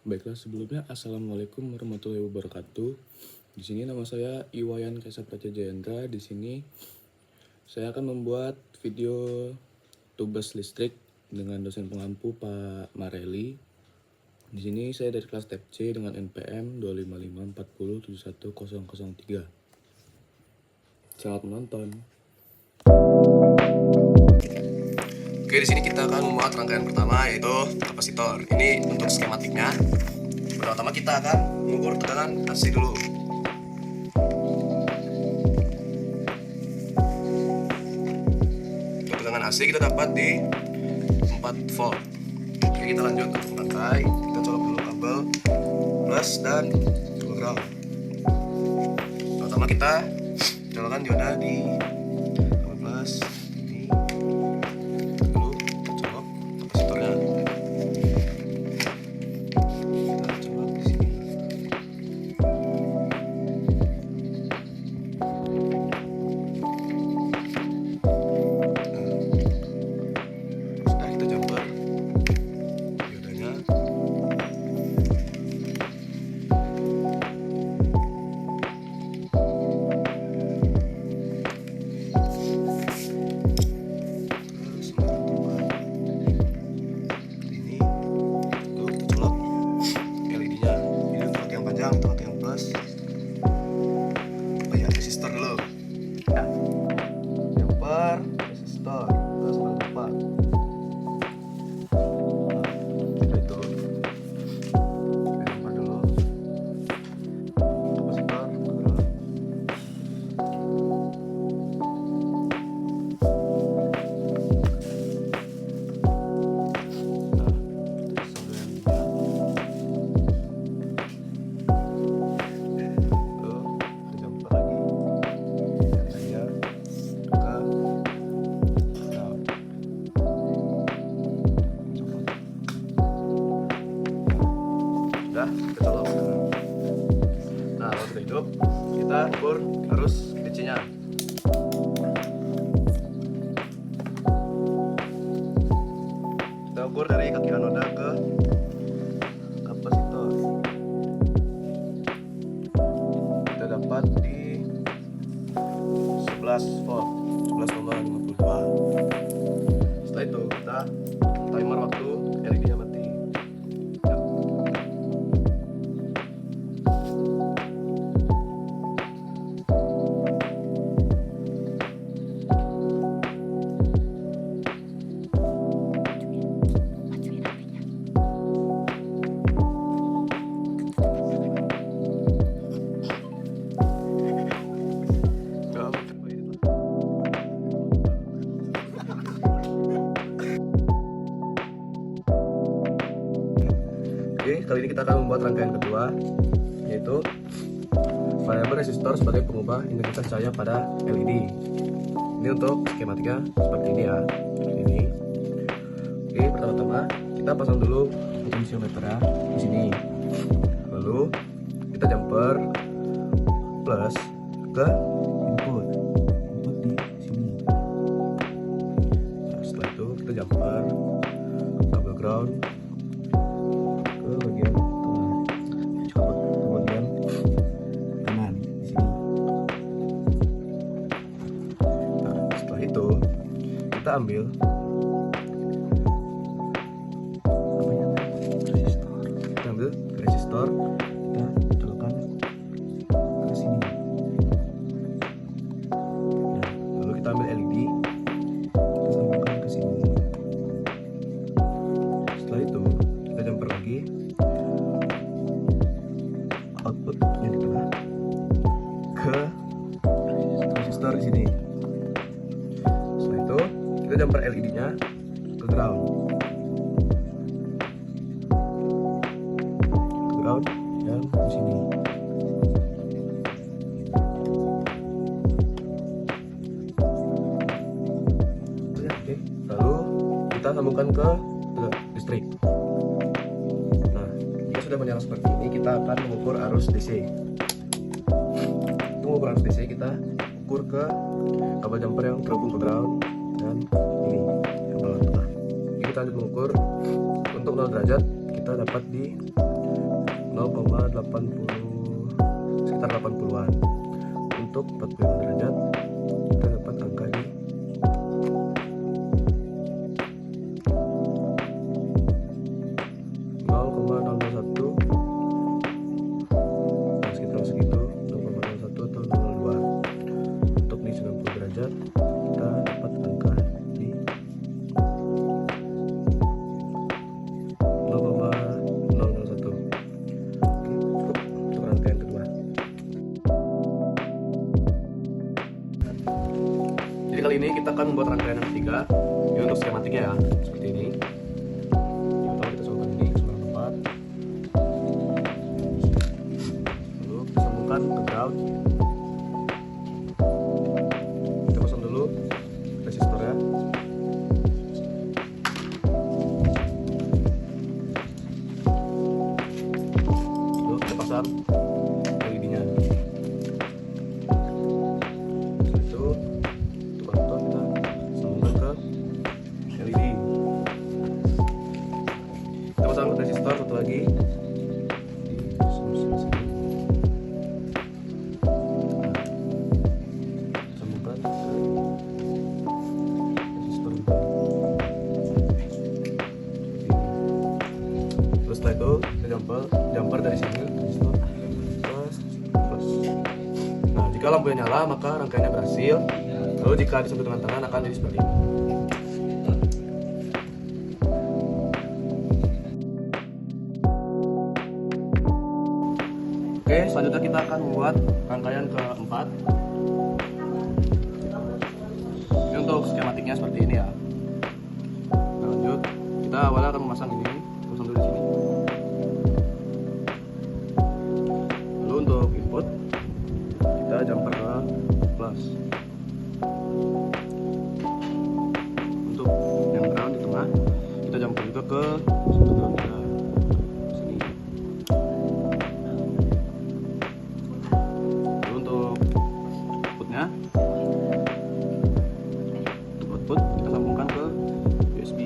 Baiklah, sebelumnya Assalamualaikum warahmatullahi wabarakatuh. Di sini nama saya Iwayan Kaisa Pratajayendra. Di sini saya akan membuat video tugas listrik dengan dosen pengampu Pak Mareli. Di sini saya dari kelas TEP C dengan NPM 25540710003. Selamat menonton. Oke, di sini kita akan membuat rangkaian pertama yaitu kapasitor. Ini untuk skematiknya. Pertama kita akan mengukur tegangan AC dulu. Untuk tegangan AC kita dapat di 4 volt. Oke, kita lanjut untuk rantai. Kita colok dulu kabel plus dan ground. Pertama kita colokkan dioda di kabel plus. Resistor dulu ya. Jumper, resistor, terus penutupan. Itu jumper dulu, resistor dulu. Kita colok. Nah, kalau sudah hidup, kita ukur arus DC-nya. Kita ukur dari kaki anoda ke kapasitor. Kita dapat di 11 volt, 11,52. Setelah itu kita timer waktu LED-nya mati. Oke, kali ini kita akan membuat rangkaian kedua, yaitu variabel resistor sebagai pengubah intensitas cahaya pada LED. Ini untuk skematika seperti ini ya. Ini. Oke, pertama-tama kita pasang dulu potensiometernya di sini. Lalu kita jumper plus ke input di sini. Nah, setelah itu kita jumper kabel ground ke bagian tengah, ke bagian kanan di sini. Nah, setelah itu kita ambil resistor, kita colokkan ke sini. Nah, lalu kita ambil LED, kita sambungkan ke sini. Setelah itu kita jumper lagi output yang di tengah ke resistor di sini. Setelah itu kita jumper LED-nya ke ground. Dan di sini. Oke, lalu kita sambungkan ke listrik. Nah, jika sudah menyala seperti ini, kita akan mengukur arus DC. Untuk mengukur arus DC, kita ukur ke kabel jumper yang terhubung ke ground dan ini kabel tengah. Ini kita kita lanjut mengukur. Untuk 0 derajat kita dapat di 0,80, sekitar 80-an. Untuk 45 derajat kita dapat angka di 0,001, sekitar segitu, 0,01 atau 0,02. Untuk di 90 derajat kita dapat angka di 0,001. Oke, cukup untuk rangkaian kedua. Jadi kali ini kita akan membuat rangkaian yang ketiga. Ini untuk skematiknya ya, seperti ini. Pertama kita sambungkan ini sebelah tempat, lalu kita sambungkan ke ground. Kita pasang dulu resistornya. Lalu kita pasang LED-nya. Setelah itu konektor kita sambungkan ke LED. Kita pasang resistor satu lagi di sini. Sambungkan ke resistor juga. Terus setelah itu kita jumper dari sini resistor plus. Nah, jika lampunya nyala maka rangkaiannya berhasil. Lalu jika disentuh dengan tangan akan jadi seperti ini. Oke, selanjutnya kita akan membuat rangkaian keempat. Ini untuk skematiknya seperti ini ya. Nah, lanjut, kita awalnya akan memasang ini, pasang dulu di sini. Lalu untuk input kita jumper ke plus. Untuk yang ground di tengah kita jumper juga ke sini. Lalu untuk outputnya, untuk output kita sambungkan ke USB.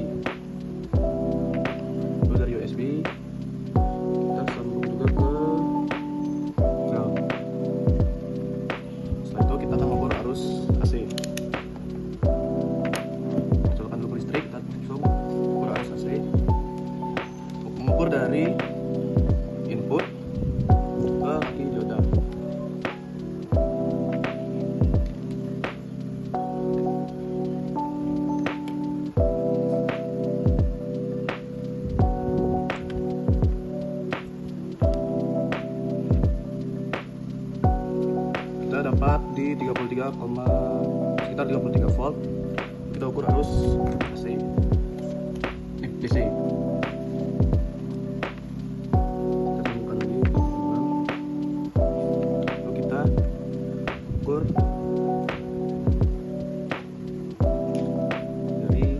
Lalu dari USB kita sambung juga ke ground. Setelah itu kita akan mengukur arus AC. Colokan dulu listrik, kita langsung ukur arus AC. Mengukur dari input ke aki dioda. Kita dapat di 33, sekitar 33 volt. Kita ukur arus AC, DC. Kita sambungkan lagi, lalu kita ukur dari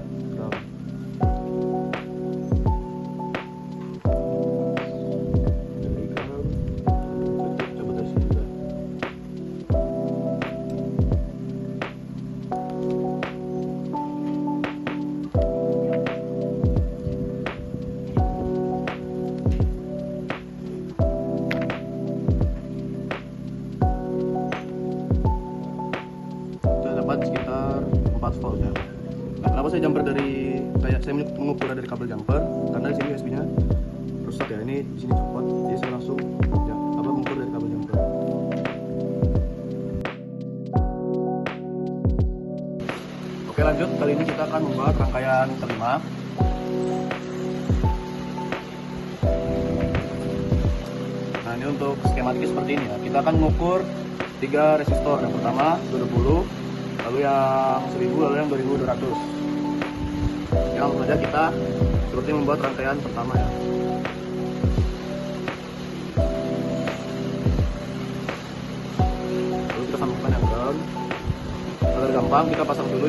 ground. Coba dari sini juga. Sekitar 4 volt ya. Nah, kenapa saya jumper dari saya mengukur dari kabel jumper? Karena di sini USB-nya rusak ya. Ini di sini copot, jadi saya langsung ya, mengukur dari kabel jumper. Oke, lanjut. Kali ini kita akan membuat rangkaian kelima. Nah, ini untuk skematiknya seperti ini ya. Kita akan mengukur 3 resistor. Yang pertama 20, lalu yang 1000, lalu yang 2200. Ya, langsung saja kita seperti membuat rangkaian pertama ya. Lalu kita sambungkan yang ground. Agar gampang kita pasang dulu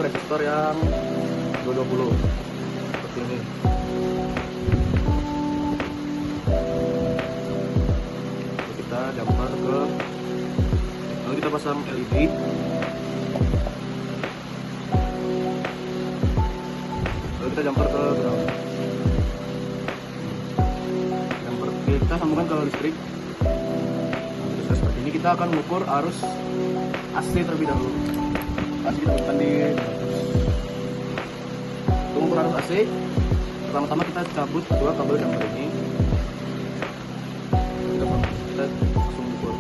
resistor yang 220 seperti ini. Lalu kita jumper ke, lalu kita pasang LED. kita jumper ke ground. Jumper kita sambungkan ke listrik. Terus seperti ini kita akan mengukur arus AC terlebih dahulu. AC kita tekan di 200. Untuk mengukur arus AC, pertama-tama kita cabut dua kabel jumper ini. Kita langsung ukur.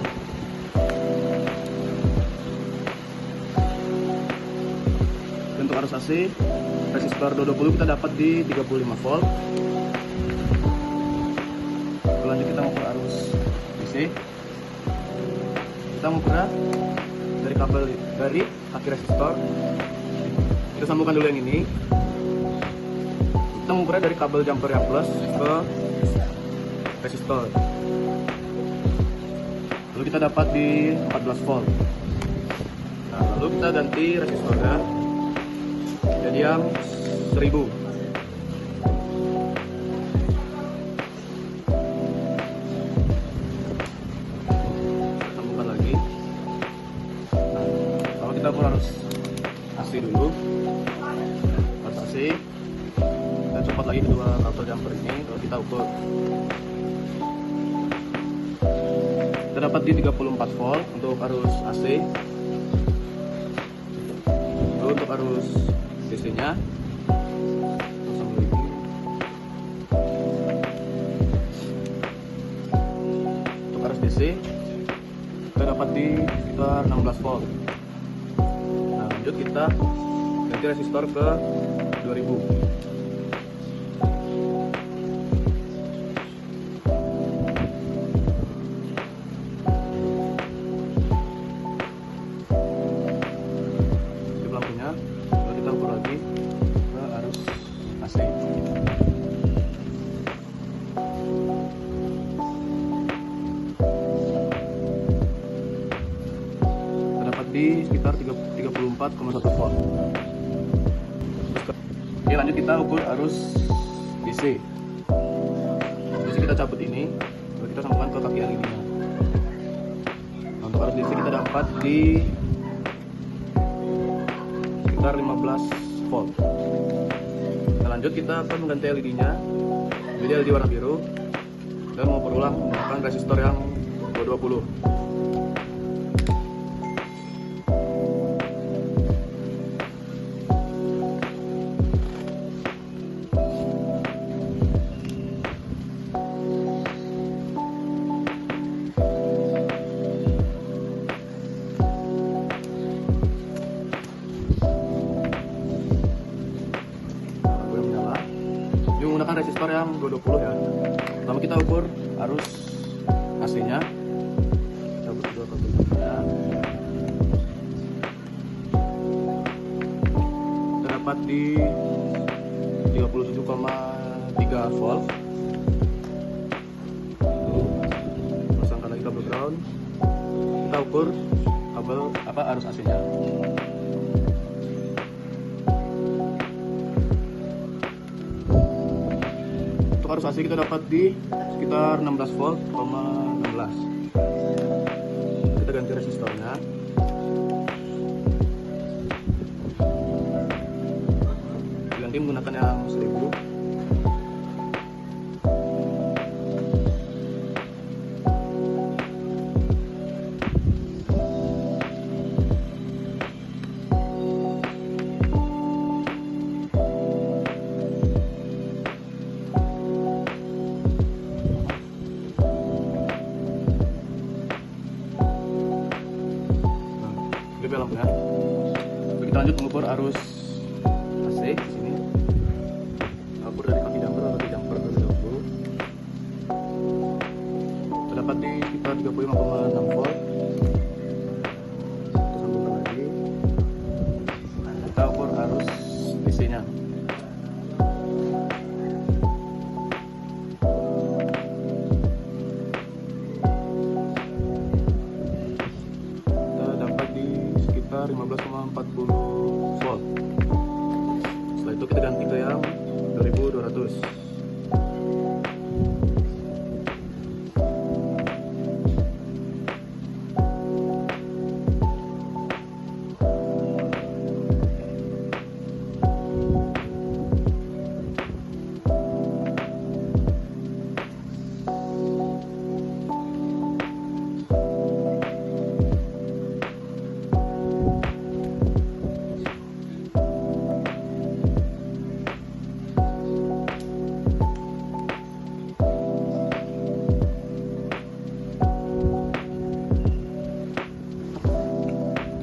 Untuk arus AC, resistor 220 kita dapat di 35 volt. Lanjut kita mengukur arus DC. Kita mengukurnya dari kabel dari kaki resistor. Kita sambungkan dulu yang ini. Kita mengukurnya dari kabel jumper yang plus ke resistor. Lalu kita dapat di 14 volt. Nah, lalu kita ganti resistornya jadi yang 1000. Kita sambungkan lagi. Nah, kalau kita ukur arus AC dulu, arus AC kita copot lagi kedua kabel jumper ini. Kalau kita ukur, kita dapat di 34 volt untuk arus AC. Lalu untuk arus DC nya untuk arus DC kita dapat di sekitar 16 volt. Nah, lanjut kita ganti resistor ke 2000. Kita ukur lagi ke arus AC. Terdapat di sekitar 34,1 volt. Oke, lanjut kita ukur arus DC. DC kita cabut ini, lalu kita sambungkan ke kaki LED-nya. Nah, untuk arus DC kita dapat di sekitar 15 volt. Nah, lanjut kita akan mengganti LED-nya jadi LED warna biru dan mau berulang menggunakan resistor yang 220. Menggunakan resistor yang 220 ya. Pertama kita ukur arus AC-nya. Cabut kedua kabelnya. Terdapat di 37,3 volt. Pasangkan lagi kabel ground. Kita ukur kabel arus AC-nya. Arus AC kita dapat di sekitar 16 volt, 16. Kita ganti resistornya. Ganti menggunakan yang 1000. Lampunya. Kita lanjut mengukur arus AC di sini. Ukur dari kaki jumper atau jumper terlebih dahulu. Terdapat di sekitar 35,6 volt. Kita sambungkan lagi. Kita ukur arus DC-nya. Kita dapat di sekitar 15,40 volt. Setelah itu kita ganti ke yang 2200.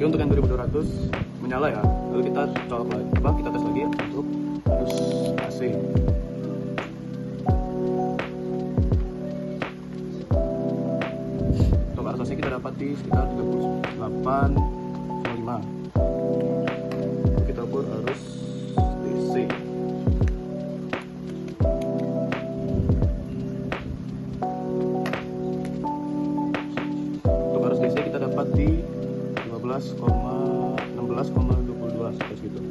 untuk yang 2200 menyala ya. Lalu kita colok lagi, kita tes lagi untuk arus AC. Untuk arus AC kita dapat di sekitar 38,5. Kita ukur arus DC. Untuk arus DC kita dapat di 16,22 seperti itu.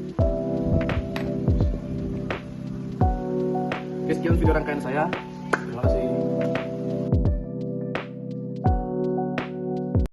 Oke, sekian video rangkaian saya. Terima kasih.